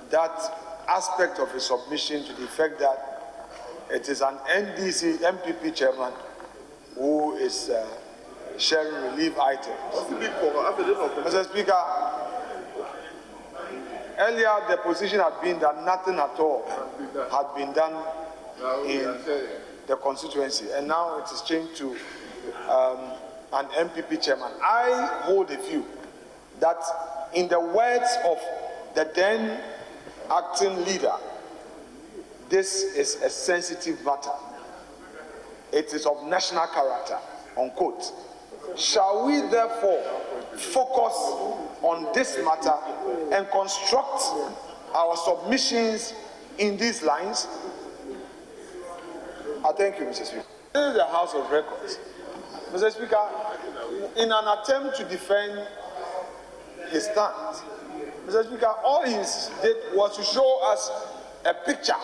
that aspect of his submission to the effect that it is an NDC MPP chairman who is sharing relief items. Mr. Speaker, earlier the position had been that nothing at all had been done in the constituency, and now it is changed to an MPP chairman. I hold a view that, in the words of the then acting leader, this is a sensitive matter. It is of national character, unquote. Shall we therefore focus on this matter and construct our submissions in these lines? I thank you, Mr. Speaker. This is the House of Records. Mr. Speaker, in an attempt to defend his stance, Mr. Speaker, all he did was to show us a picture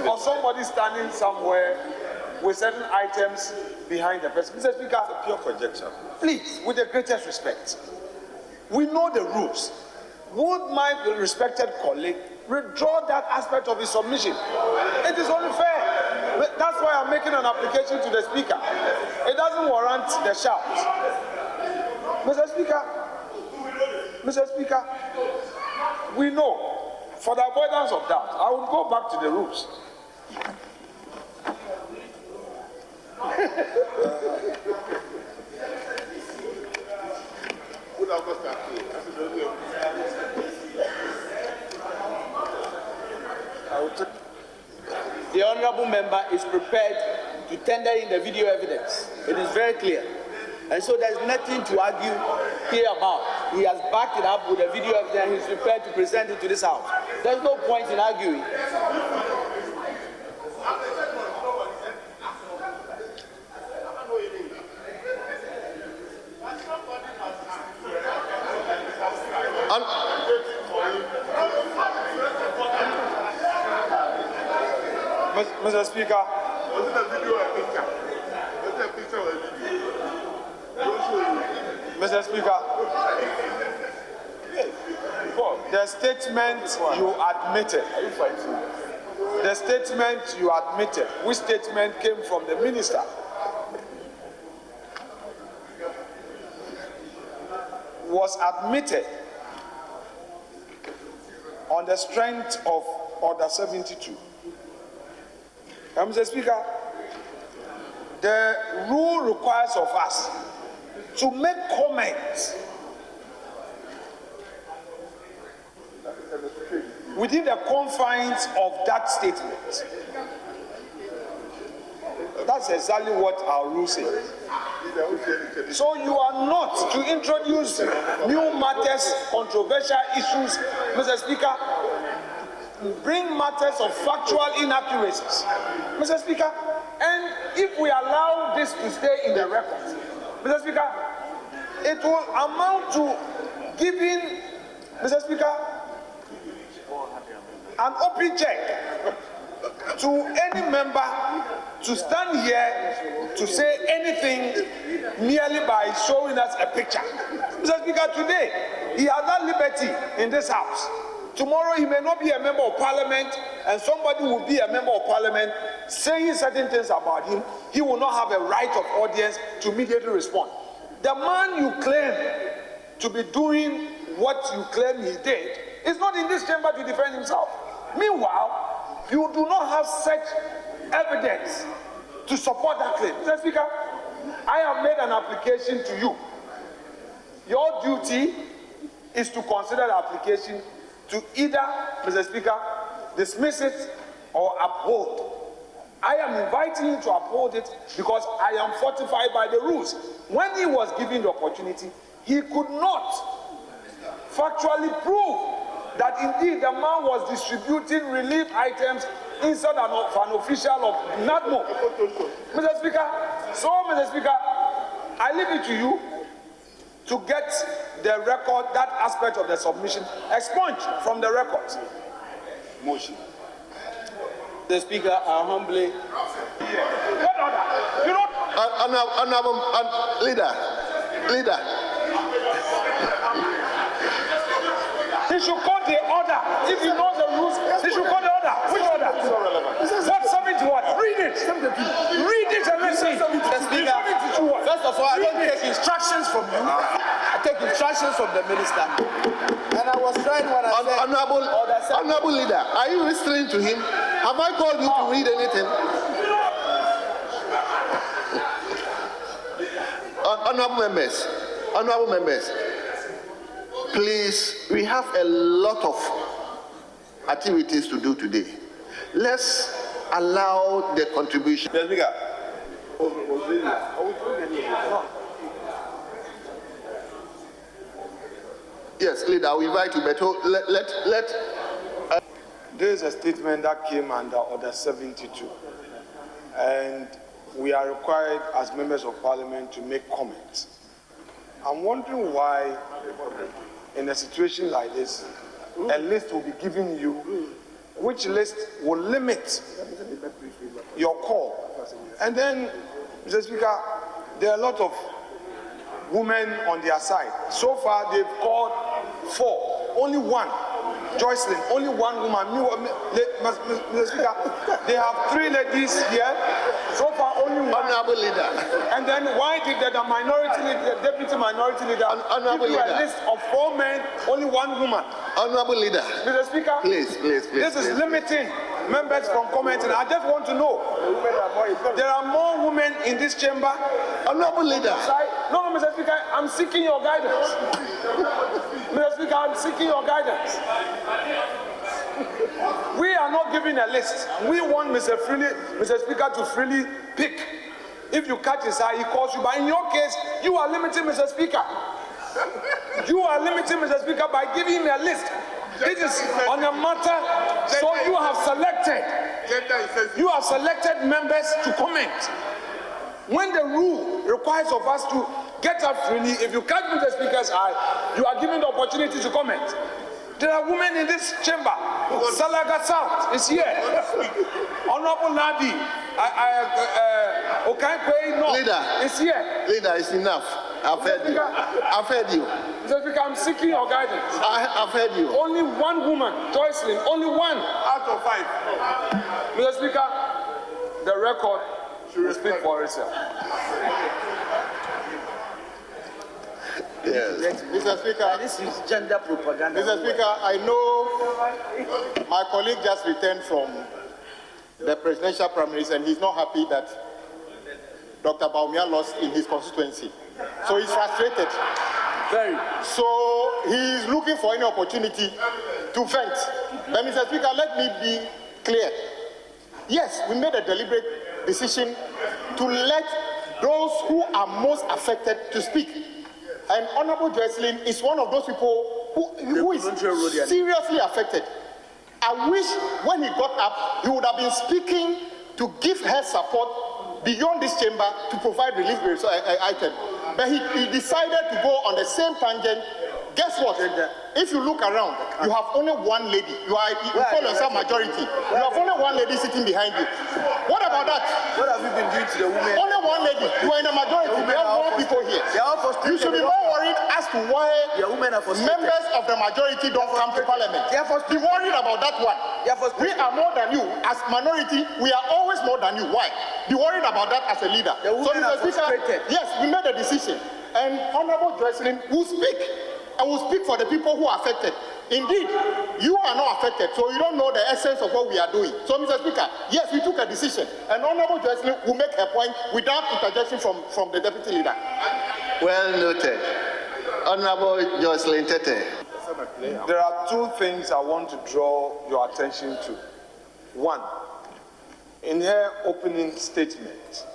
of somebody standing somewhere with certain items behind the person. Mr. Speaker, pure conjecture. Please, with the greatest respect, we know the rules. Would my respected colleague withdraw that aspect of his submission? It is only fair. That's why I'm making an application to the Speaker. It doesn't warrant the shout. Mr. Speaker, we know. For the avoidance of doubt, I will go back to the rules. The honourable member is prepared to tender in the video evidence. It is very clear. And so there's nothing to argue here about. He has backed it up with a video evidence. He's prepared to present it to this House. There's no point in arguing. Mr. Speaker, Mr. Speaker, the statement you admitted, which statement came from the minister, was admitted on the strength of Order 72. Mr. Speaker, the rule requires of us to make comments within the confines of that statement. That's exactly what our rule says. So you are not to introduce new matters, controversial issues, Mr. Speaker, bring matters of factual inaccuracies, Mr. Speaker, and if we allow this to stay in the records, Mr. Speaker, it will amount to giving, Mr. Speaker, an open check to any member to stand here to say anything merely by showing us a picture. Mr. Speaker, today he has that liberty in this House. Tomorrow he may not be a member of Parliament, and somebody will be a member of Parliament saying certain things about him. He will not have a right of audience to immediately respond. The man you claim to be doing what you claim he did is not in this chamber to defend himself. Meanwhile, you do not have such evidence to support that claim. Mr. Speaker, I have made an application to you. Your duty is to consider the application to either, Mr. Speaker, dismiss it or uphold. I am inviting you to uphold it because I am fortified by the rules. When he was given the opportunity, he could not factually prove that indeed the man was distributing relief items inside of an official of NADMO. Mr. Speaker, Mr. Speaker, I leave it to you to get the record, that aspect of the submission, expunged from the records. Motion. The Speaker, I humbly. What order? You don't. Leader. He should call the order. If he knows the rules, he should call the order. Which order? What 71? Read it. Read it and let's see. First of all, I don't take instructions from you. I take instructions from the minister. And I was trying when I said... Honorable leader, are you listening to him? Have I called you to read anything? Honorable members, please, we have a lot of activities to do today. Let's allow the contribution. Yes, leader, I will invite you, but There is a statement that came under Order 72, and we are required as members of Parliament to make comments. I'm wondering why, in a situation like this, a list will be given you, which list will limit your call. And then, Mr. Speaker, there are a lot of women on their side. So far, they've called 4, only one. Joycelyn, only one woman. Mr. Speaker, they have 3 ladies here. So far, only one. Honorable leader. And then why did the minority leader, the deputy minority leader, Honorable give you leader, a list of 4 men, only 1 woman? Honorable leader. Mr. Speaker, please. This is limiting members from commenting. I just want to know, there are more women in this chamber. Honorable leader. No, Mr. Speaker, I'm seeking your guidance. Mr. Speaker, I'm seeking your guidance. We are not giving a list. We want Mr. Speaker to freely pick. If you catch his eye, he calls you. But in your case, you are limiting Mr. Speaker. You are limiting Mr. Speaker by giving him a list. This is on a matter, so you have selected members to comment. When the rule requires of us to get up freely, if you catch Mr. Speaker's eye, you are given the opportunity to comment. There are women in this chamber. Salaga South is here. Honorable Nadi, Okankwe North is here. Leader, it's enough. I've heard you. Mr. Speaker, I'm seeking your guidance. I've heard you. Only one woman, Joycelyn, only one out of 5. Mr. Speaker, the record should speak for itself. Yes. Mr. Speaker, this is gender propaganda. Mr. Speaker, I know my colleague just returned from the presidential primaries and he's not happy that Dr. Bawumia lost in his constituency. So he's frustrated. Very. So he's looking for any opportunity to vent. But Mr. Speaker, let me be clear. Yes, we made a deliberate decision to let those who are most affected to speak. And Honorable Joycelyn is one of those people who is seriously affected. I wish when he got up, he would have been speaking to give her support beyond this chamber to provide relief item. But he decided to go on the same tangent. Guess what? If you look around, you have only one lady. You call yourself majority. You have only one lady sitting behind you. What about that? What have you been doing to the women? Only one lady. You are in a majority. We have more people here. You should be more worried as to why members of the majority don't come to Parliament. Be worried about that one. We are more than you. As minority, we are always more than you. Why? Be worried about that as a leader. So, Mr. Speaker, yes, we made a decision. And Honorable Joycelyn will speak. I will speak for the people who are affected. Indeed, you are not affected, so you don't know the essence of what we are doing. So, Mr. Speaker, yes, we took a decision, and Honorable Joycelyn will make her point without interjection from the Deputy Leader. Well noted. Honorable Joycelyn Tete. There are 2 things I want to draw your attention to. 1, in her opening statement,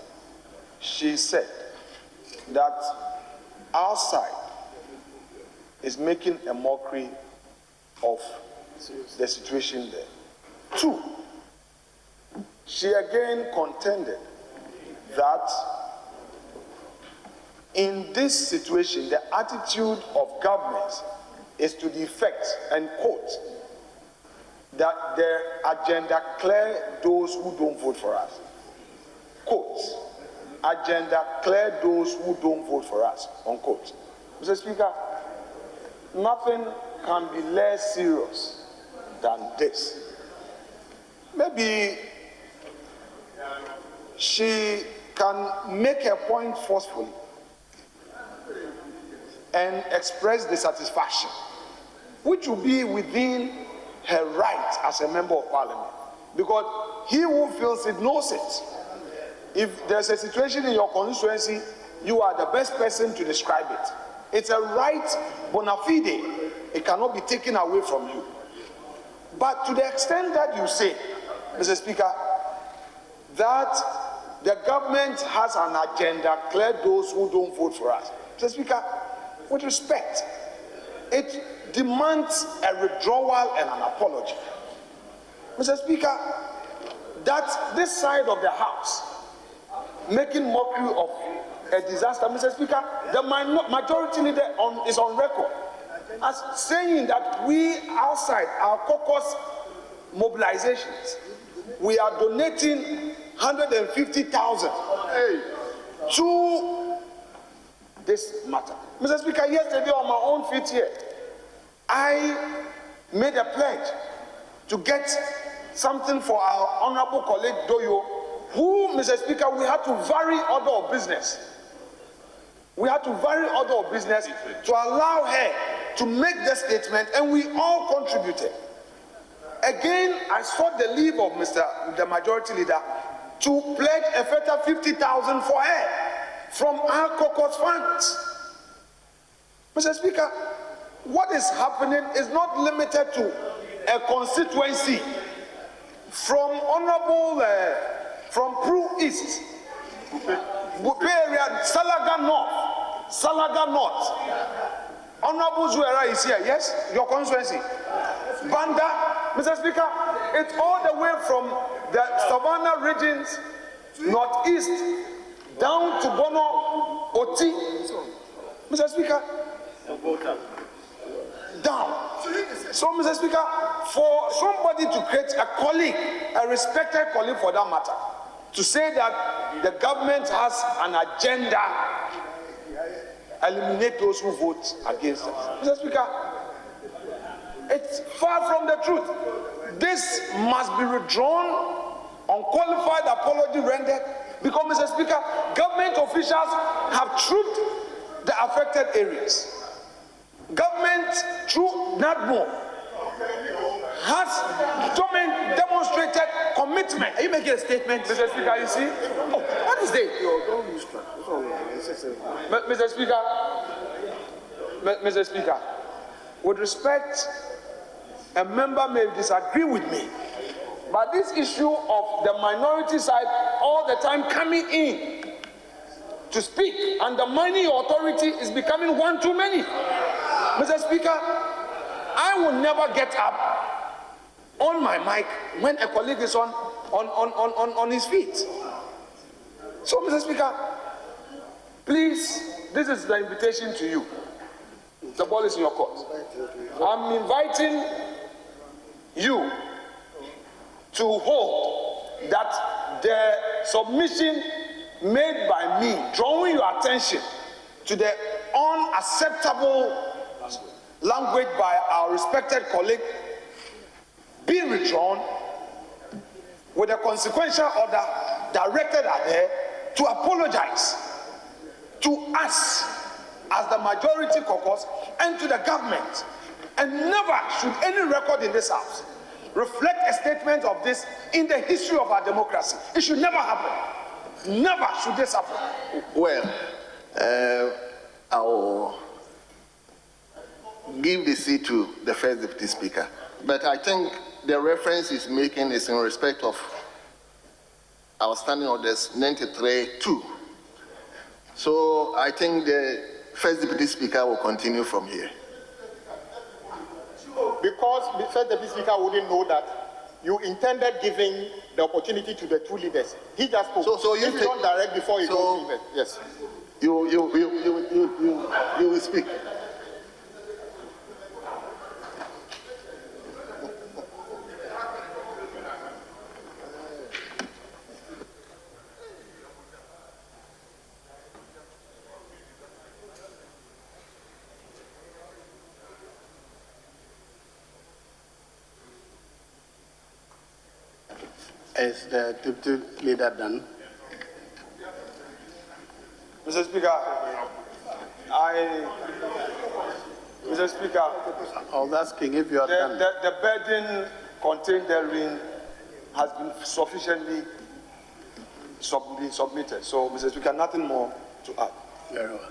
she said that our side is making a mockery of the situation there. 2, she again contended that in this situation, the attitude of governments is to the effect, and quote, that their agenda clear those who don't vote for us. Quote, agenda clear those who don't vote for us, unquote. Mr. Speaker, nothing can be less serious than this. Maybe she can make a point forcefully and express dissatisfaction, which will be within her right as a member of parliament, because he who feels it knows it. If there's a situation in your constituency, you are the best person to describe it. It's a right bona fide. It cannot be taken away from you. But to the extent that you say, Mr. Speaker, that the government has an agenda, clear those who don't vote for us. Mr. Speaker, with respect, it demands a withdrawal and an apology. Mr. Speaker, that this side of the house making mockery of a disaster, Mr. Speaker, the majority leader is on record as saying that we outside our caucus mobilizations, we are donating 150,000 to this matter. Mr. Speaker, yesterday on my own feet here, I made a pledge to get something for our honorable colleague Doyo, who, Mr. Speaker, we had to vary order of business. We had to vary order of business to allow her to make the statement, and we all contributed. Again, I sought the leave of the majority leader to pledge a further 50,000 for her from our caucus funds. Mr. Speaker, what is happening is not limited to a constituency. From Honorable, from Pru East, area, Salaga North, Honorable Zuera is here, yes, your constituency. Banda, Mr. Speaker, it's all the way from the Savannah regions, northeast, down to Bono, Oti. Mr. Speaker, down. So, Mr. Speaker, for somebody to create a colleague, a respected colleague for that matter, to say that the government has an agenda, eliminate those who vote against us. Mr. Speaker, it's far from the truth. This must be withdrawn, unqualified apology rendered, because, Mr. Speaker, government officials have trooped the affected areas. Government, through NADMO, has demonstrated commitment. Are you making a statement, Mr. Speaker? You see? Oh, what is this? Mr. Speaker, with respect, a member may disagree with me, but this issue of the minority side all the time coming in to speak, undermining your authority, is becoming one too many. Mr. Speaker, I will never get up on my mic when a colleague is on his feet. So, Mr. Speaker, please, this is the invitation to you. The ball is in your court. I'm inviting you to hold that the submission made by me, drawing your attention to the unacceptable language by our respected colleague, be withdrawn with a consequential order directed at her to apologize to us as the majority caucus and to the government. And never should any record in this house reflect a statement of this in the history of our democracy. It should never happen. Never should this happen. Well, I will give the seat to the first deputy speaker. But I think the reference he's making is in respect of our standing orders 93-2. So I think the first deputy speaker will continue from here. Because the first deputy speaker wouldn't know that you intended giving the opportunity to the two leaders. He just spoke. So you don't direct before you go to leaders. Yes. You will speak. Is the deputy leader done? Mr. Speaker, Mr. Speaker, I was asking if you are done. the burden contained therein has been sufficiently submitted. So, Mr. Speaker, nothing more to add. Very well.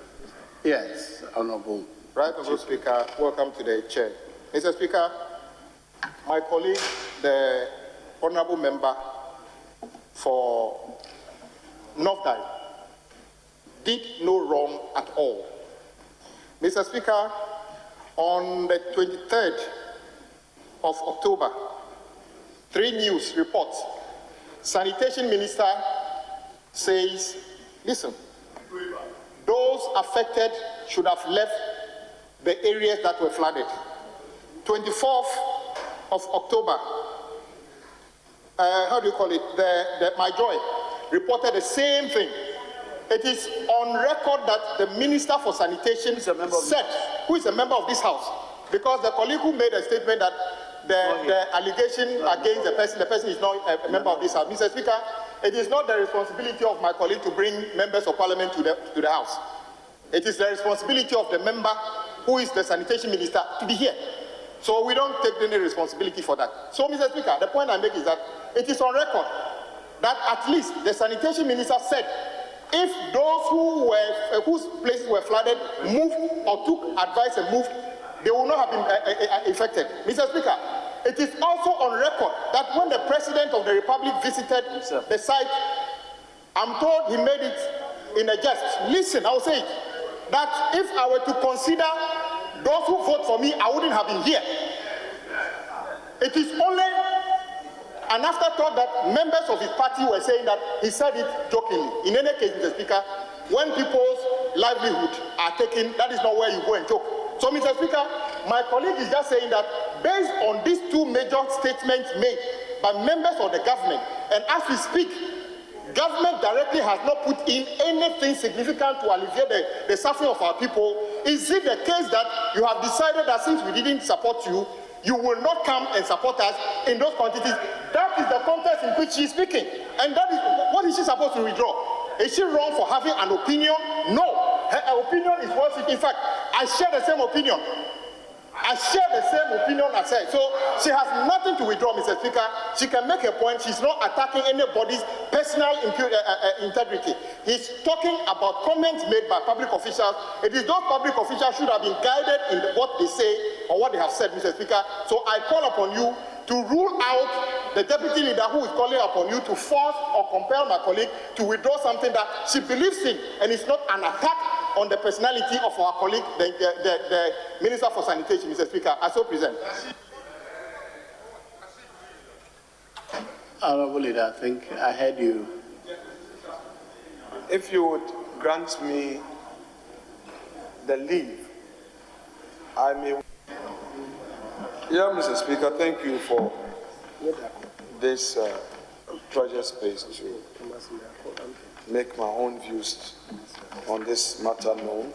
Yes, Honorable. Right, Mr. Speaker, welcome to the chair. Mr. Speaker, my colleague, the honorable member for North Dye, did no wrong at all. Mr. Speaker, on the 23rd of October, 3 News reports, Sanitation Minister says, listen, those affected should have left the areas that were flooded. 24th of October, My Joy reported the same thing. It is on record that the Minister for Sanitation said, who is a member of this House, because the colleague who made a statement that the allegation against the person is not a member of this House. Mr. Speaker, it is not the responsibility of my colleague to bring members of Parliament to the House. It is the responsibility of the member who is the Sanitation Minister to be here. So we don't take any responsibility for that. So, Mr. Speaker, the point I make is that it is on record that at least the Sanitation Minister said if those whose places were flooded moved or took advice and moved, they will not have been affected. Mr. Speaker, it is also on record that when the President of the Republic visited the site, I'm told he made it in a jest. Listen, I will say it, that if I were to consider those who vote for me, I wouldn't have been here. It is only an afterthought that members of his party were saying that he said it jokingly. In any case, Mr. Speaker, when people's livelihood are taken, that is not where you go and joke. So, Mr. Speaker, my colleague is just saying that based on these 2 major statements made by members of the government, and as we speak, government directly has not put in anything significant to alleviate the suffering of our people. Is it the case that you have decided that since we didn't support you, you will not come and support us in those quantities? That is the context in which she is speaking. And that is, what is she supposed to withdraw? Is she wrong for having an opinion? No. Her opinion is worth it. In fact, I share the same opinion. I share the same opinion as her. So she has nothing to withdraw, Mr. Speaker. She can make a point. She's not attacking anybody's personal integrity. He's talking about comments made by public officials. It is those public officials should have been guided in what they say or what they have said, Mr. Speaker. So I call upon you to rule out the deputy leader who is calling upon you to force or compel my colleague to withdraw something that she believes in, and it's not an attack on the personality of our colleague, the Minister for Sanitation, Mr. Speaker. I so present. Honorable Leader, I think I heard you. If you would grant me the leave, I may. Yeah, Mr. Speaker, thank you for this treasure space to make my own views on this matter known.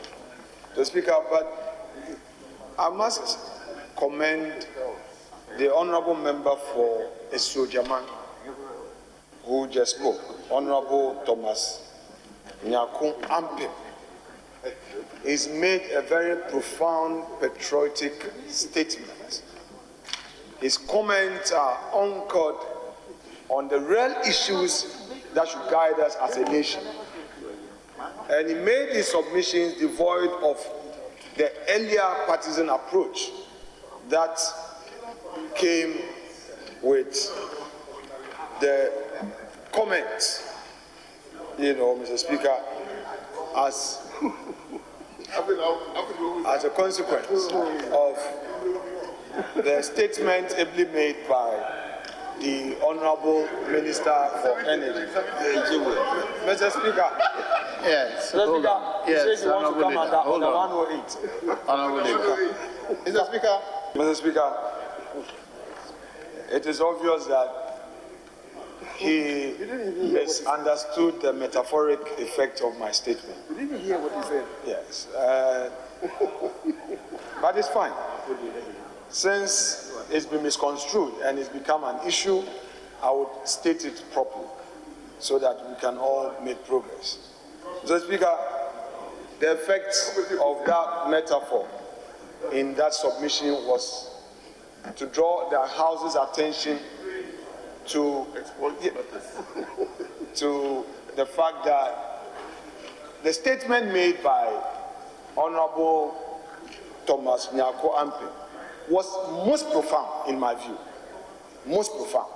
The Speaker, but I must commend the Honourable Member for Esojaman, who just spoke, Honourable Thomas Nyakun Ampim. He's made a very profound patriotic statement. His comments are anchored on the real issues that should guide us as a nation. And he made his submissions devoid of the earlier partisan approach that came with the comments, Mr. Speaker, as a consequence of the statement ably made by the Honourable Minister for Energy. Mr. Speaker. Yes. Mr. Speaker, he says he wants to come under 108. Honourable Leader. Mr. Speaker. Mr. Speaker, it is obvious that he misunderstood the metaphoric effect of my statement. You didn't hear what he said. Yes. But it's fine. Since it's been misconstrued and it's become an issue, I would state it properly so that we can all make progress. Mr. Speaker, the effect of that metaphor in that submission was to draw the House's attention to the fact that the statement made by Honorable Thomas Nyako Ampem was most profound in my view, most profound.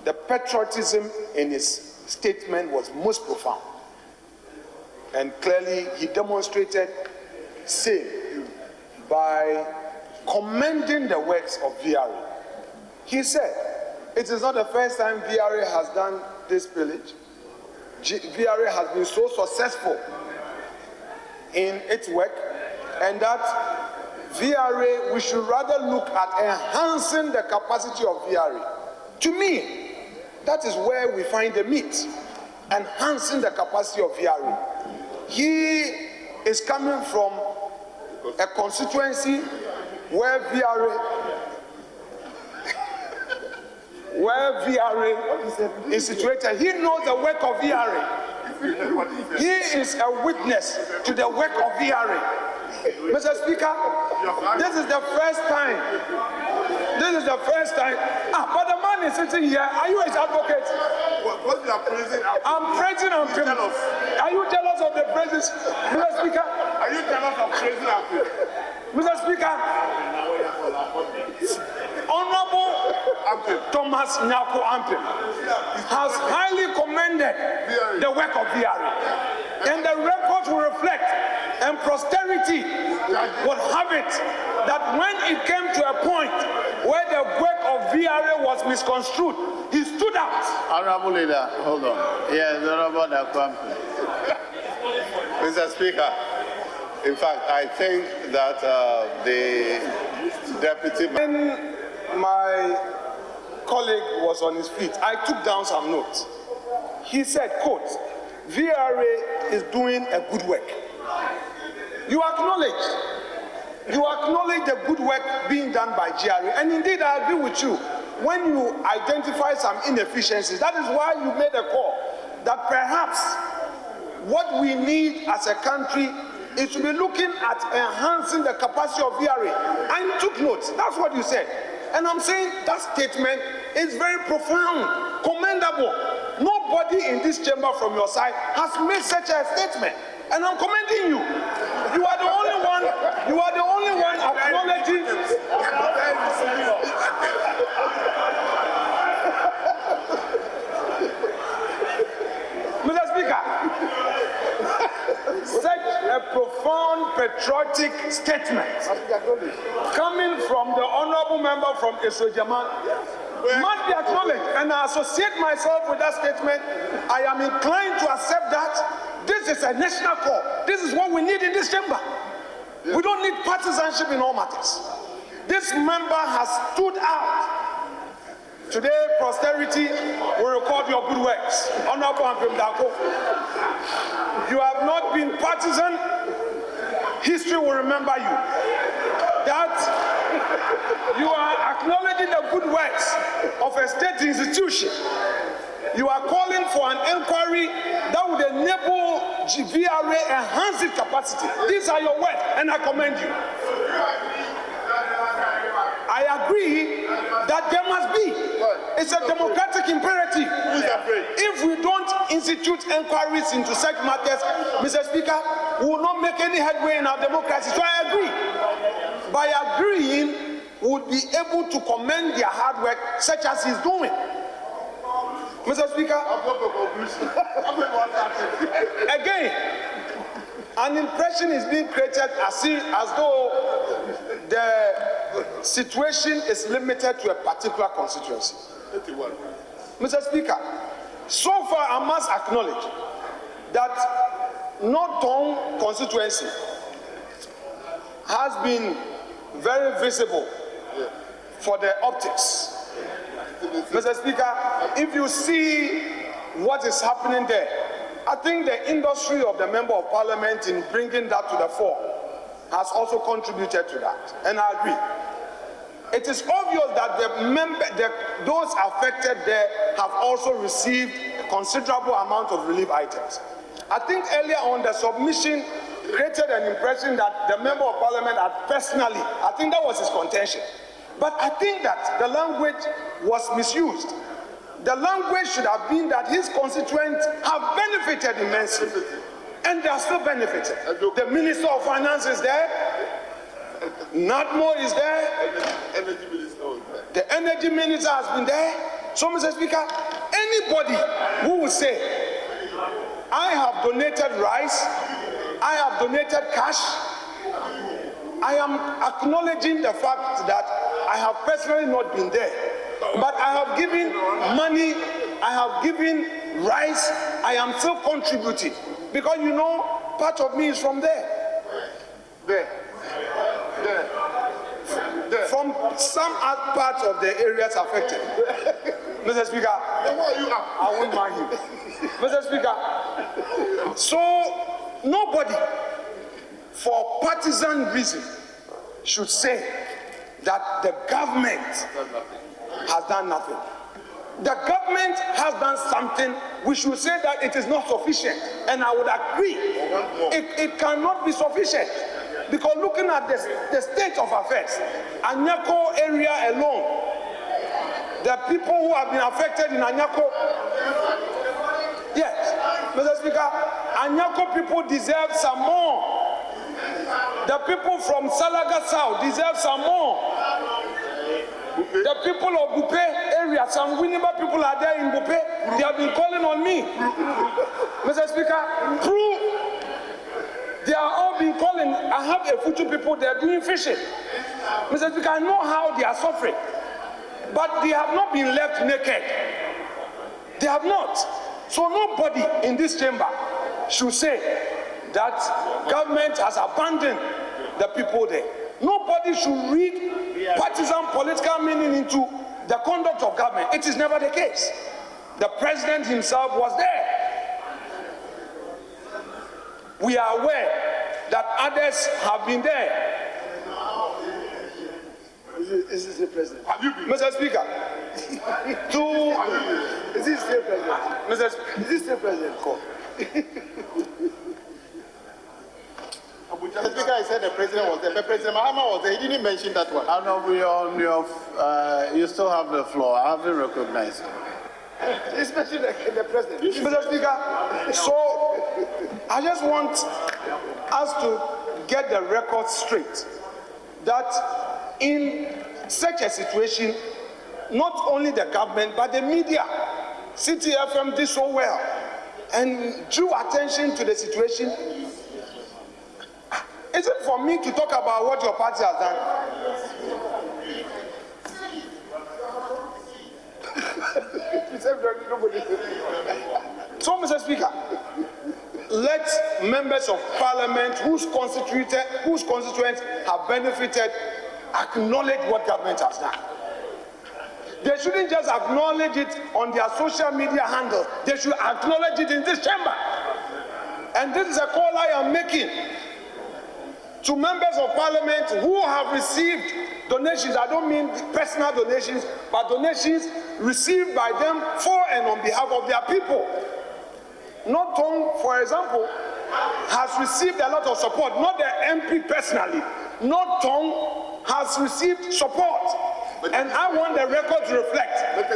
The patriotism in his statement was most profound. And clearly he demonstrated same by commending the works of VRA. He said, it is not the first time VRA has done this pillage. VRA has been so successful in its work, and that VRA, we should rather look at enhancing the capacity of VRA. To me, that is where we find the meat, enhancing the capacity of VRA. He is coming from a constituency where VRA is situated. He knows the work of VRA. He is a witness to the work of VRA. Mr. Speaker, this is the first time. This is the first time. But the man is sitting here. Are you his advocate? What you are praising? I'm praising him. Are you jealous of the praises, Mr. Speaker? Are you jealous of praising him? Mr. Speaker, Honorable Thomas Nyako Ampem has highly commended the work of VRA, and the record will reflect, and posterity will have it, that when it came to a point where the work of VRA was misconstrued, he stood out. Honorable Leader, hold on. Yes, Honorable Nyako Ampem. Mr. Speaker, in fact, I think that the deputy... When my colleague was on his feet, I took down some notes. He said, quote, VRA is doing a good work. You acknowledge the good work being done by GRA, and indeed I agree with you. When you identify some inefficiencies, that is why you made a call that perhaps what we need as a country is to be looking at enhancing the capacity of VRA. And you took notes. That's what you said. And I'm saying that statement is very profound, commendable. Nobody in this chamber from your side has made such a statement. And I'm commending you. You are the only one acknowledging. Mr. Speaker, such a profound patriotic statement coming from the honorable member from Esojaman must be acknowledged, and I associate myself with that statement. I am inclined to accept that. This is a national call. This is what we need in this chamber. We don't need partisanship in all matters. This member has stood out. Today, posterity will record your good works. Honorable Ampem Dako, you have not been partisan. History will remember you. That you are acknowledging the good works of a state institution. You are calling for an inquiry that would enable VRA enhance its capacity. These are your words, and I commend you. I agree that there must be. It's a democratic imperative. If we don't institute inquiries into such matters, Mr. Speaker, we will not make any headway in our democracy. So I agree. By agreeing, we would be able to commend their hard work, such as he's doing. Mr. Speaker, again, an impression is being created as though the situation is limited to a particular constituency. Mr. Speaker, so far I must acknowledge that Northern constituency has been very visible for the optics. Mr. Speaker, if you see what is happening there, I think the industry of the Member of Parliament in bringing that to the fore has also contributed to that, and I agree. it is obvious that those affected there have also received a considerable amount of relief items. I think earlier on the submission created an impression that the member of parliament had personally, I think that was his contention. But I think that the language was misused. The language should have been that his constituents have benefited immensely, and they are still benefiting. The Minister of Finance is there, NADMO is there, the Energy Minister has been there. So, Mr. Speaker, anybody who will say, I have donated rice, I have donated cash, I am acknowledging the fact that I have personally not been there, but I have given money, I have given rice, I am still contributing, because you know, part of me is from there. From some parts of the areas affected. Mr. Speaker, I won't mind you. Mr. Speaker, so nobody, for partisan reason, should say that the government has done nothing. The government has done something. We should say that it is not sufficient, and I would agree. It cannot be sufficient, because looking at the state of affairs, Anyako area alone, the people who have been affected in Anyako, yes, Mr. Speaker, Anyako people deserve some more. The people from Salaga South deserve some more. The people of Bupe area, some Winneba people are there in Bupe. They have been calling on me. Mr. Speaker, prove they are all been calling. I have a Futu people, they are doing fishing. Mr. Speaker, I know how they are suffering. But they have not been left naked. They have not. So nobody in this chamber should say that government has abandoned the people there. Nobody should read partisan political meaning into the conduct of government. It is never the case. The president himself was there. We are aware that others have been there. Is this the president? Mr. Speaker, Is this the president? Mr. Is this the president? The Speaker, I said the president was there, but President Mahama was there. He didn't mention that one. You still have the floor. I haven't recognized it. Especially the president. Mr. Speaker, so I just want us to get the record straight that in such a situation, not only the government but the media, City FM did so well and drew attention to the situation. Is it for me to talk about what your party has done? So, Mr. Speaker, let members of parliament whose constituents have benefited acknowledge what government has done. They shouldn't just acknowledge it on their social media handle. They should acknowledge it in this chamber. And this is a call I am making to members of parliament who have received donations. I don't mean personal donations, but donations received by them for and on behalf of their people. Norton, for example, has received a lot of support, not the MP personally. Norton has received support. And I want the record to reflect that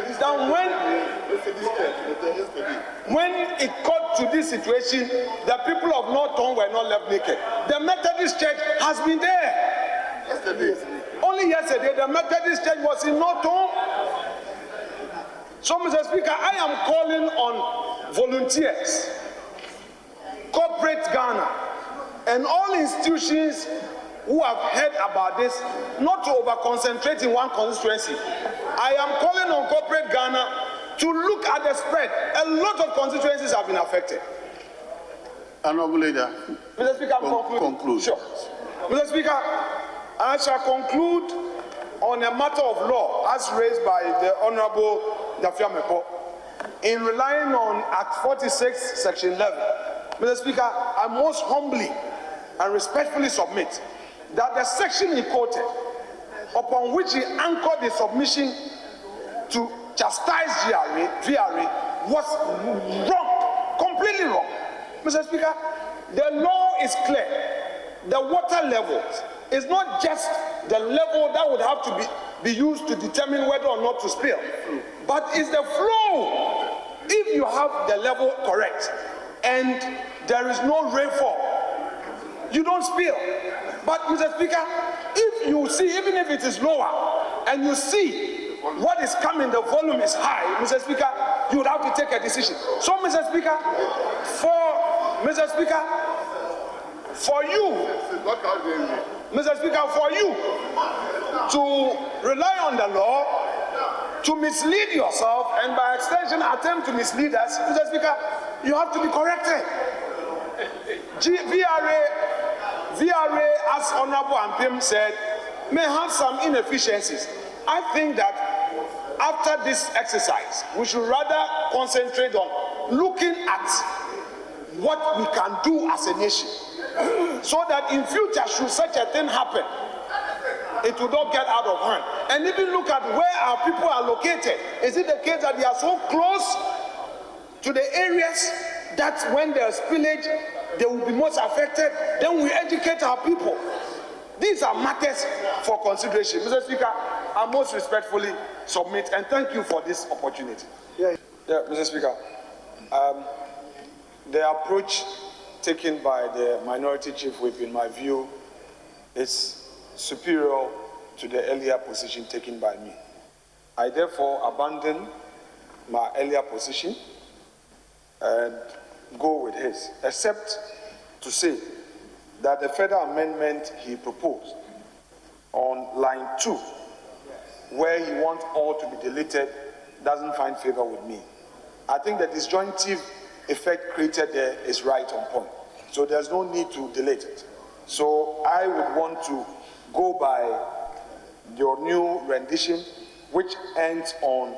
when it got to this situation, the people of Norton were not left naked. The Methodist Church has been there. Only yesterday, the Methodist Church was in Norton. So, Mr. Speaker, I am calling on volunteers, corporate Ghana, and all institutions who have heard about this not to over-concentrate in one constituency. I am calling on corporate Ghana to look at the spread. A lot of constituencies have been affected. Honourable Leader, Mr. Speaker, I'm conclude. Sure. Mr. Speaker, I shall conclude on a matter of law as raised by the Honourable Afenyo-Markin in relying on Act 46, Section 11. Mr. Speaker, I most humbly and respectfully submit that the section he quoted upon which he anchored his submission to chastise VRA was wrong, completely wrong. Mr. Speaker, the law is clear. The water levels is not just the level that would have to be used to determine whether or not to spill, but it's the flow. If you have the level correct and there is no rainfall, you don't spill. But Mr. Speaker, if you see, even if it is lower, and you see what is coming, the volume is high, Mr. Speaker, you would have to take a decision. So, Mr. Speaker, for you, Mr. Speaker, for you to rely on the law, to mislead yourself, and by extension attempt to mislead us, Mr. Speaker, you have to be corrected. VRA, as Honorable Ampim said, may have some inefficiencies. I think that after this exercise, we should rather concentrate on looking at what we can do as a nation, so that in future, should such a thing happen, it will not get out of hand. And even look at where our people are located. Is it the case that they are so close to the areas that when there's spillage, they will be most affected? Then we educate our people. These are matters for consideration. Mr. Speaker, I most respectfully submit and thank you for this opportunity. Yeah, Mr. Speaker, the approach taken by the Minority Chief Whip, in my view, is superior to the earlier position taken by me. I therefore abandon my earlier position and go with his, except to say that the further amendment he proposed on line 2, where he wants all to be deleted, doesn't find favor with me. I think the disjunctive effect created there is right on point. So there's no need to delete it. So I would want to go by your new rendition, which ends on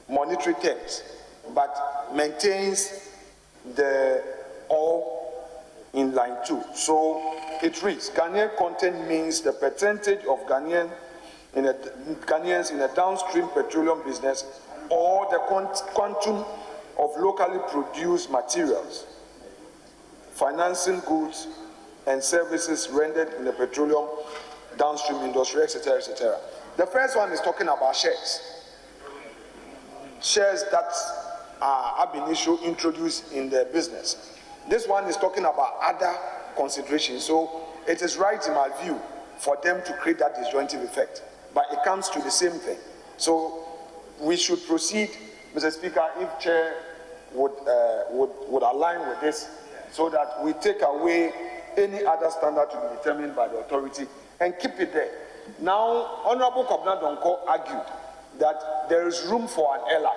monetary terms, but maintains the all in line 2. So it reads, Ghanaian content means the percentage of Ghanaians in a downstream petroleum business or the quantum of locally produced materials, financing goods and services rendered in the petroleum downstream industry, etc., etc. The first one is talking about shares. Shares that are ab initio introduced in the business. This one is talking about other considerations. So it is right in my view for them to create that disjointive effect. But it comes to the same thing. So we should proceed, Mr. Speaker, if Chair would align with this, so that we take away any other standard to be determined by the authority and keep it there. Now, Honorable Kobna Donko argued that there is room for an ally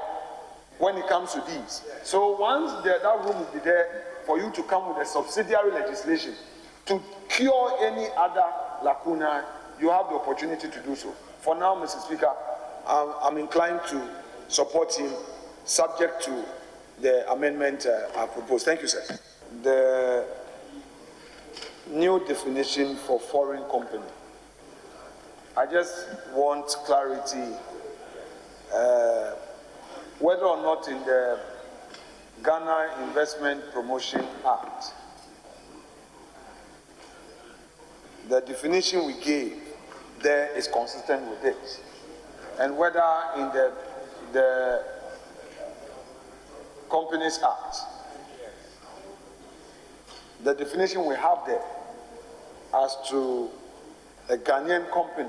when it comes to these. So once that room will be there for you to come with a subsidiary legislation to cure any other lacuna, you have the opportunity to do so. For now, Mr. Speaker, I'm inclined to support him, subject to the amendment I proposed. Thank you, sir. The new definition for foreign company. I just want clarity whether or not in the Ghana Investment Promotion Act, the definition we gave there is consistent with this, and whether in the Companies Act, the definition we have there as to a Ghanaian company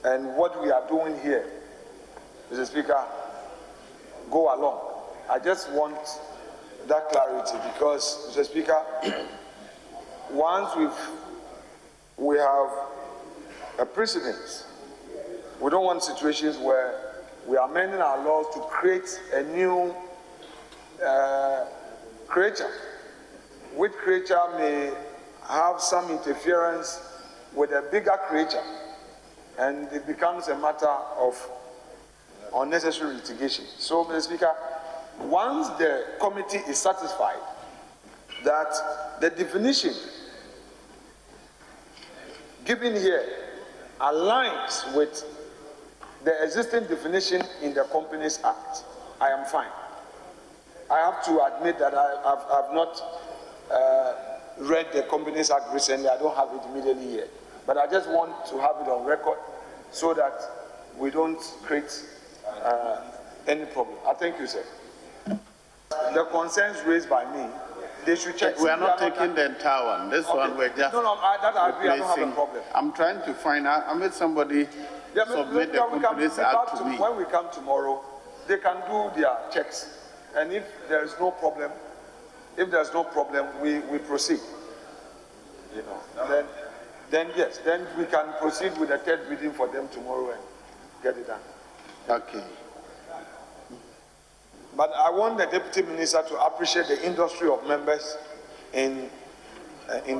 and what we are doing here, Mr. Speaker, go along. I just want that clarity because, Mr. Speaker, once we have a precedent, we don't want situations where we are amending our laws to create a new creature, which creature may have some interference with a bigger creature, and it becomes a matter of unnecessary litigation. So, Mr. Speaker, once the committee is satisfied that the definition given here aligns with the existing definition in the Companies Act, I am fine. I have to admit that I've not read the Companies Act recently. I don't have it immediately here. But I just want to have it on record so that we don't create any problem. I thank you, sir. The concerns raised by me, they should check. We are not taking the entire one. This one we're just that I agree. I don't have a problem. I'm trying to find out. I made somebody submit the Companies Act to me. When we come tomorrow, they can do their checks. And if there is no problem, we proceed. You know, then yes, then we can proceed with the third reading for them tomorrow and get it done. Okay. But I want the Deputy Minister to appreciate the industry of members in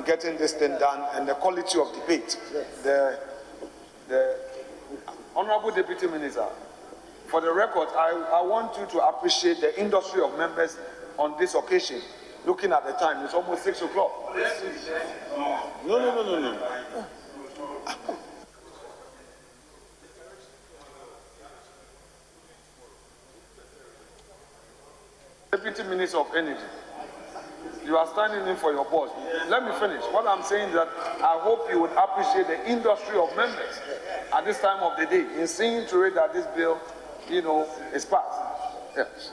getting this thing done and the quality of debate. The Honorable Deputy Minister, for the record, I want you to appreciate the industry of members on this occasion. Looking at the time, it's almost 6 o'clock. No. Deputy Minister of Energy, you are standing in for your boss. Let me finish. What I'm saying is that I hope you would appreciate the industry of members at this time of the day in seeing to it that this bill, is passed. Yes.